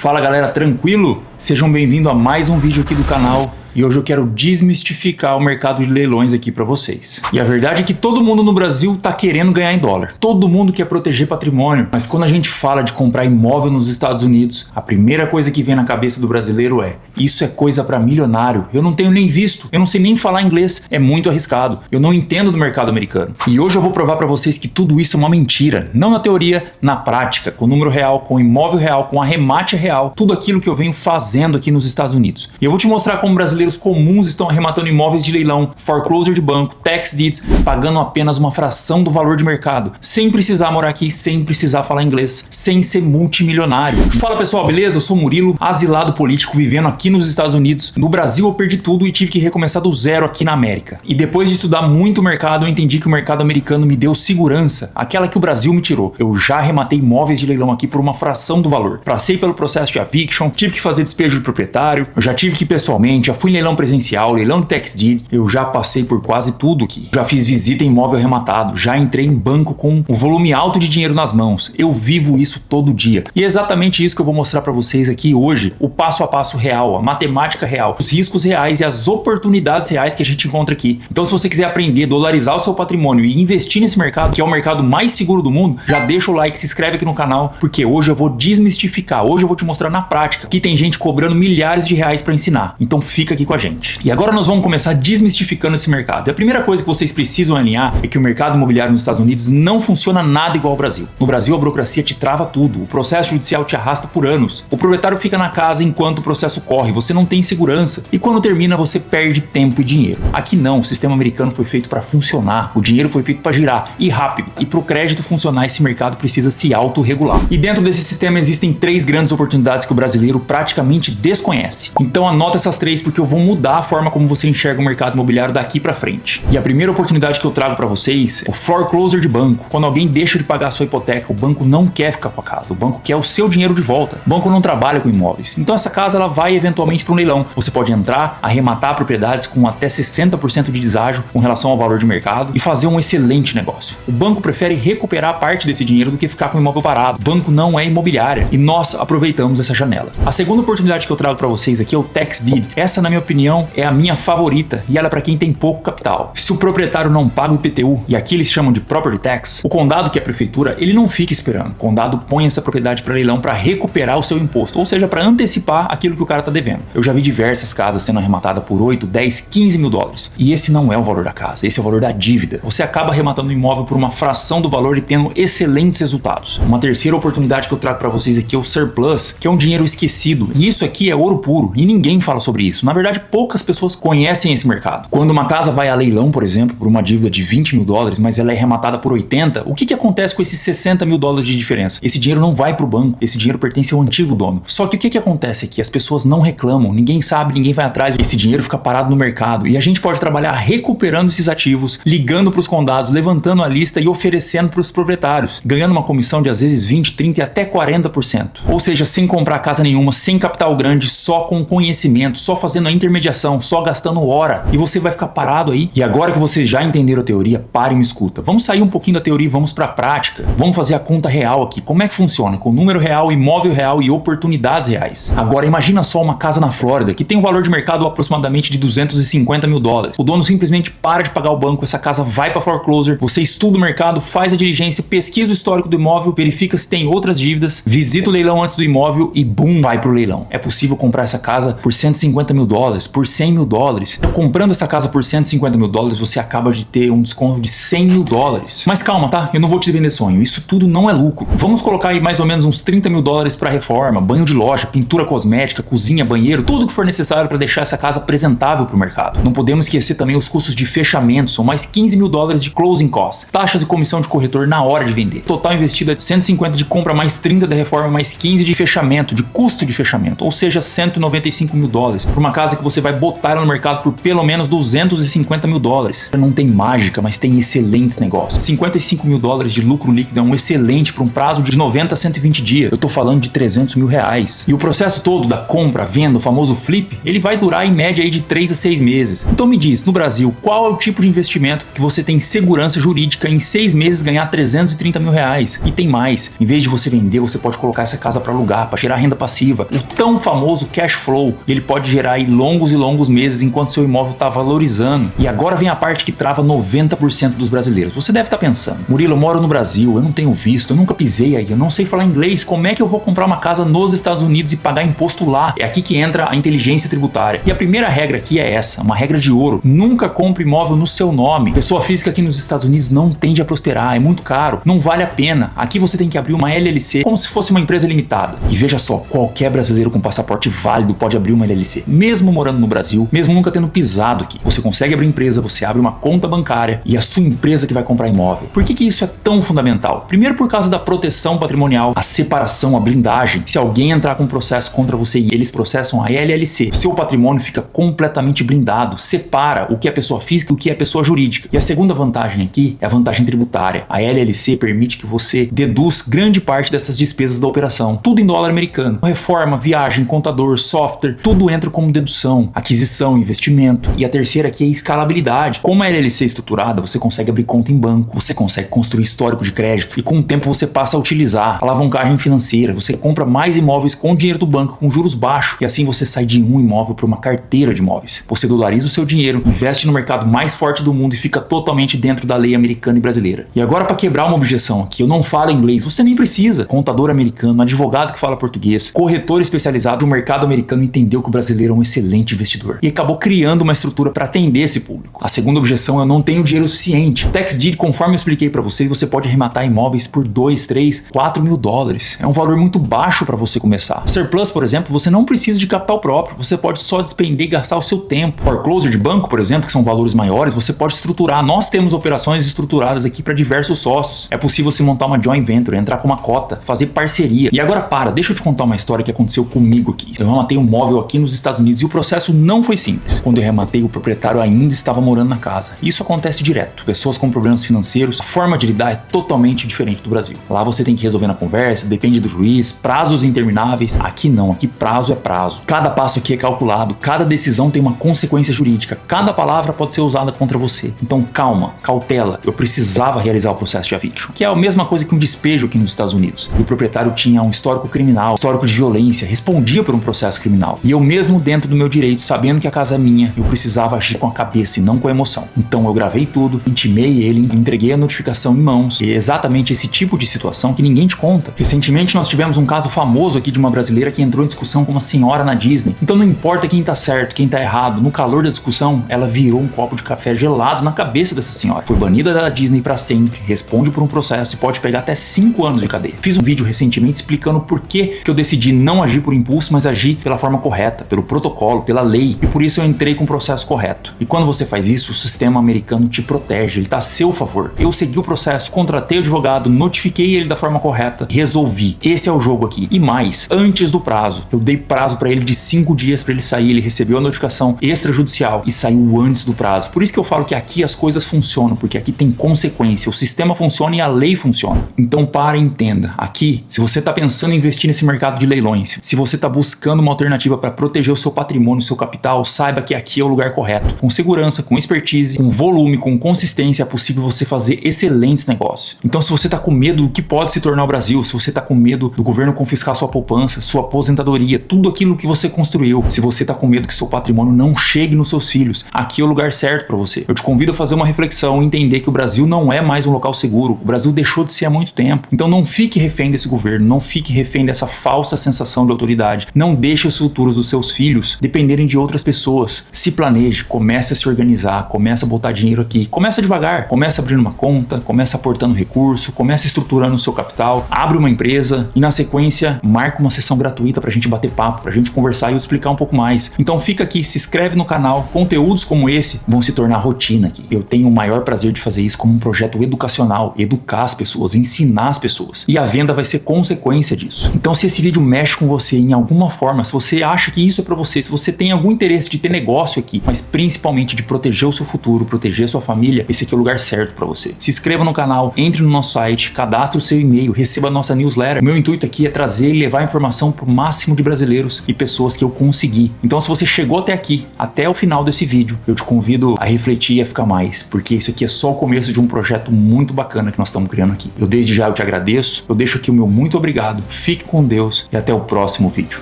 Fala galera, tranquilo? Sejam bem-vindos a mais um vídeo aqui do canal. E hoje eu quero desmistificar o mercado de leilões aqui para vocês. E a verdade é que todo mundo no Brasil tá querendo ganhar em dólar. Todo mundo quer proteger patrimônio. Mas quando a gente fala de comprar imóvel nos Estados Unidos, a primeira coisa que vem na cabeça do brasileiro é: isso é coisa para milionário. Eu não tenho nem visto, eu não sei nem falar inglês, é muito arriscado. Eu não entendo do mercado americano. E hoje eu vou provar para vocês que tudo isso é uma mentira. Não na teoria, na prática, com número real, com imóvel real, com arremate real, tudo aquilo que eu venho fazendo aqui nos Estados Unidos. E eu vou te mostrar como brasileiros comuns estão arrematando imóveis de leilão, foreclosure de banco, tax deeds, pagando apenas uma fração do valor de mercado, sem precisar morar aqui, sem precisar falar inglês, sem ser multimilionário. Fala pessoal, beleza? Eu sou Murilo, asilado político, vivendo aqui nos Estados Unidos. No Brasil eu perdi tudo e tive que recomeçar do zero aqui na América. E depois de estudar muito o mercado, eu entendi que o mercado americano me deu segurança, aquela que o Brasil me tirou. Eu já arrematei imóveis de leilão aqui por uma fração do valor. Passei pelo processo de eviction, tive que fazer despejo de proprietário, eu já tive que ir pessoalmente, já fui em leilão presencial, leilão de tax deed, eu já passei por quase tudo aqui. Já fiz visita em imóvel arrematado, já entrei em banco com um volume alto de dinheiro nas mãos. Eu vivo isso todo dia. E é exatamente isso que eu vou mostrar para vocês aqui hoje, o passo a passo real, a matemática real, os riscos reais e as oportunidades reais que a gente encontra aqui. Então se você quiser aprender, dolarizar o seu patrimônio e investir nesse mercado, que é o mercado mais seguro do mundo, já deixa o like, se inscreve aqui no canal, porque hoje eu vou desmistificar, hoje eu vou te mostrar na prática que tem gente cobrando milhares de reais para ensinar. Então fica aqui com a gente. E agora nós vamos começar desmistificando esse mercado. E a primeira coisa que vocês precisam alinhar é que o mercado imobiliário nos Estados Unidos não funciona nada igual ao Brasil. No Brasil a burocracia te trava tudo, o processo judicial te arrasta por anos. O proprietário fica na casa enquanto o processo corre, você não tem segurança. E quando termina você perde tempo e dinheiro. Aqui não, o sistema americano foi feito para funcionar, o dinheiro foi feito para girar e rápido. E para o crédito funcionar esse mercado precisa se autorregular. E dentro desse sistema existem três grandes oportunidades que o brasileiro praticamente desconhece. Então anota essas três porque eu vou mudar a forma como você enxerga o mercado imobiliário daqui para frente. E a primeira oportunidade que eu trago para vocês é o foreclosure de banco. Quando alguém deixa de pagar a sua hipoteca, o banco não quer ficar com a casa, o banco quer o seu dinheiro de volta. O banco não trabalha com imóveis. Então essa casa ela vai eventualmente para um leilão. Você pode entrar, arrematar propriedades com até 60% de deságio com relação ao valor de mercado e fazer um excelente negócio. O banco prefere recuperar parte desse dinheiro do que ficar com o imóvel parado. O banco não é imobiliária e nós aproveitamos essa janela. A segunda oportunidade que eu trago para vocês aqui é o tax deed. Essa, na minha opinião, é a minha favorita e ela é para quem tem pouco capital. Se o proprietário não paga o IPTU, e aqui eles chamam de property tax, o condado, que é a prefeitura, ele não fica esperando. O condado põe essa propriedade para leilão para recuperar o seu imposto, ou seja, para antecipar aquilo que o cara está devendo. Eu já vi diversas casas sendo arrematadas por 8, 10, 15 mil dólares. E esse não é o valor da casa, esse é o valor da dívida. Você acaba arrematando o imóvel por uma fração do valor e tendo excelentes resultados. Uma terceira oportunidade que eu trago para vocês aqui é o surplus, que é um dinheiro esquecido. E isso aqui é ouro puro e ninguém fala sobre isso. Na verdade, poucas pessoas conhecem esse mercado. Quando uma casa vai a leilão, por exemplo, por uma dívida de 20 mil dólares, mas ela é arrematada por 80, o que acontece com esses 60 mil dólares de diferença? Esse dinheiro não vai para o banco, esse dinheiro pertence ao antigo dono. Só que o que acontece aqui? As pessoas não reclamam, ninguém sabe, ninguém vai atrás, esse dinheiro fica parado no mercado e a gente pode trabalhar recuperando esses ativos, ligando para os condados, levantando a lista e oferecendo para os proprietários, ganhando uma comissão de às vezes 20, 30 e até 40%. Ou seja, sem comprar casa nenhuma, sem capital grande, só com conhecimento, só fazendo a intermediação, só gastando hora, e você vai ficar parado aí. E agora que vocês já entenderam a teoria, pare e me escuta. Vamos sair um pouquinho da teoria e vamos para a prática. Vamos fazer a conta real aqui. Como é que funciona? Com número real, imóvel real e oportunidades reais. Agora imagina só uma casa na Flórida que tem um valor de mercado aproximadamente de 250 mil dólares. O dono simplesmente para de pagar o banco, essa casa vai para foreclosure, você estuda o mercado, faz a diligência, pesquisa o histórico do imóvel, verifica se tem outras dívidas, visita o leilão antes do imóvel e bum, vai pro leilão. É possível comprar essa casa por 150 mil dólares, por 100 mil dólares. Então, comprando essa casa por 150 mil dólares, você acaba de ter um desconto de 100 mil dólares. Mas calma, tá? Eu não vou te vender sonho. Isso tudo não é lucro. Vamos colocar aí mais ou menos uns 30 mil dólares para reforma, banho de loja, pintura cosmética, cozinha, banheiro, tudo que for necessário para deixar essa casa apresentável para o mercado. Não podemos esquecer também os custos de fechamento, são mais 15 mil dólares de closing costs, taxas e comissão de corretor na hora de vender. Total investido é 150 de compra, mais 30 da reforma, mais 15 de fechamento, de custo de fechamento, ou seja, 195 mil dólares. Por uma casa casa que você vai botar ela no mercado por pelo menos 250 mil dólares. Não tem mágica, mas tem excelentes negócios. 55 mil dólares de lucro líquido é um excelente para um prazo de 90 a 120 dias. Eu tô falando de 300 mil reais. E o processo todo da compra, venda, o famoso flip, ele vai durar em média aí de 3 a 6 meses. Então me diz, no Brasil, qual é o tipo de investimento que você tem segurança jurídica em 6 meses ganhar 330 mil reais? E tem mais, em vez de você vender, você pode colocar essa casa para alugar, para gerar renda passiva. O tão famoso cash flow, ele pode gerar aí longos e longos meses enquanto seu imóvel está valorizando. E agora vem a parte que trava 90% dos brasileiros. Você deve estar pensando, Murilo, eu moro no Brasil, eu não tenho visto, eu nunca pisei aí, eu não sei falar inglês, como é que eu vou comprar uma casa nos Estados Unidos e pagar imposto lá? É aqui que entra a inteligência tributária. E a primeira regra aqui é essa, uma regra de ouro: nunca compre imóvel no seu nome. Pessoa física aqui nos Estados Unidos não tende a prosperar, é muito caro, não vale a pena. Aqui você tem que abrir uma LLC como se fosse uma empresa limitada. E veja só, qualquer brasileiro com passaporte válido pode abrir uma LLC. Mesmo morando no Brasil, mesmo nunca tendo pisado aqui, você consegue abrir empresa, você abre uma conta bancária e a sua empresa que vai comprar imóvel. Por que isso é tão fundamental? Primeiro, por causa da proteção patrimonial, a separação, a blindagem. Se alguém entrar com um processo contra você e eles processam a LLC, seu patrimônio fica completamente blindado, separa o que é pessoa física e o que é pessoa jurídica. E a segunda vantagem aqui é a vantagem tributária. A LLC permite que você deduz grande parte dessas despesas da operação, tudo em dólar americano. Reforma, viagem, contador, software, tudo entra como dedução, aquisição, investimento. E a terceira aqui é a escalabilidade. Como a LLC é estruturada, você consegue abrir conta em banco, você consegue construir histórico de crédito e com o tempo você passa a utilizar alavancagem financeira, você compra mais imóveis com dinheiro do banco, com juros baixos, e assim você sai de um imóvel para uma carteira de imóveis. Você dolariza o seu dinheiro, investe no mercado mais forte do mundo e fica totalmente dentro da lei americana e brasileira. E agora, para quebrar uma objeção aqui, eu não falo inglês, você nem precisa. Contador americano, advogado que fala português, corretor especializado no mercado americano entendeu que o brasileiro é um excelente investidor e acabou criando uma estrutura para atender esse público. A segunda objeção é: eu não tenho dinheiro suficiente. Tax deed, conforme eu expliquei para vocês, você pode arrematar imóveis por 2, 3, 4 mil dólares. É um valor muito baixo para você começar. Surplus, por exemplo, você não precisa de capital próprio, você pode só despender e gastar o seu tempo. Foreclosure de banco, por exemplo, que são valores maiores, você pode estruturar. Nós temos operações estruturadas aqui para diversos sócios. É possível você montar uma joint venture, entrar com uma cota, fazer parceria. E agora deixa eu te contar uma história que aconteceu comigo aqui. Eu rematei um móvel aqui nos Estados Unidos e o processo não foi simples. Quando eu rematei, o proprietário ainda estava morando na casa. Isso acontece direto. Pessoas com problemas financeiros, a forma de lidar é totalmente diferente do Brasil. Lá você tem que resolver na conversa, depende do juiz, prazos intermináveis. Aqui não, aqui prazo é prazo. Cada passo aqui é calculado, cada decisão tem uma consequência jurídica, cada palavra pode ser usada contra você. Então calma, cautela. Eu precisava realizar o processo de eviction, que é a mesma coisa que um despejo aqui nos Estados Unidos. E o proprietário tinha um histórico criminal, histórico de violência, respondia por um processo criminal. E eu mesmo dentro do meu direito, sabendo que a casa é minha, eu precisava agir com a cabeça e não com a emoção. Então eu gravei tudo, intimei ele, entreguei a notificação em mãos. E é exatamente esse tipo de situação que ninguém te conta. Recentemente nós tivemos um caso famoso aqui de uma brasileira que entrou em discussão com uma senhora na Disney. Então não importa quem tá certo, quem tá errado, no calor da discussão, ela virou um copo de café gelado na cabeça dessa senhora. Foi banida da Disney pra sempre, responde por um processo e pode pegar até 5 anos de cadeia. Fiz um vídeo recentemente explicando por que eu decidi não agir por impulso, mas agir pela forma correta, pelo protocolo, pela lei, e por isso eu entrei com o processo correto. E quando você faz isso, o sistema americano te protege, ele tá a seu favor. Eu segui o processo, contratei o advogado, notifiquei ele da forma correta, resolvi. Esse é o jogo aqui. E mais, antes do prazo, eu dei prazo para ele de 5 dias para ele sair, ele recebeu a notificação extrajudicial e saiu antes do prazo. Por isso que eu falo que aqui as coisas funcionam, porque aqui tem consequência, o sistema funciona e a lei funciona. Então para e entenda, aqui, se você tá pensando em investir nesse mercado de leilões, se você tá buscando uma alternativa para proteger o seu patrimônio, o seu capital, saiba que aqui é o lugar correto. Com segurança, com expertise, com volume, com consistência, é possível você fazer excelentes negócios. Então se você tá com medo do que pode se tornar o Brasil, se você tá com medo do governo confiscar sua poupança, sua aposentadoria, tudo aquilo que você construiu, se você tá com medo que seu patrimônio não chegue nos seus filhos, aqui é o lugar certo para você. Eu te convido a fazer uma reflexão e entender que o Brasil não é mais um local seguro. O Brasil deixou de ser há muito tempo. Então não fique refém desse governo, não fique refém dessa falsa sensação de autoridade. Não deixe os futuros dos seus filhos dependerem de outras pessoas. Se planeje, comece a se organizar, comece a botar dinheiro aqui. Começa devagar, começa abrindo uma conta, começa aportando recurso, começa estruturando o seu capital, abre uma empresa e na sequência marca uma sessão gratuita pra gente bater papo, pra gente conversar e eu explicar um pouco mais. Então fica aqui, se inscreve no canal, conteúdos como esse vão se tornar rotina aqui. Eu tenho o maior prazer de fazer isso como um projeto educacional, educar as pessoas, ensinar as pessoas. E a venda vai ser consequência disso. Então se esse vídeo mexe com você em alguma forma, se você acha que isso é pra você, se você você tem algum interesse de ter negócio aqui, mas principalmente de proteger o seu futuro, proteger a sua família, esse aqui é o lugar certo para você. Se inscreva no canal, entre no nosso site, cadastre o seu e-mail, receba a nossa newsletter. Meu intuito aqui é trazer e levar informação para o máximo de brasileiros e pessoas que eu conseguir. Então, se você chegou até aqui, até o final desse vídeo, eu te convido a refletir e a ficar mais, porque isso aqui é só o começo de um projeto muito bacana que nós estamos criando aqui. Desde já eu te agradeço, eu deixo aqui o meu muito obrigado, fique com Deus e até o próximo vídeo.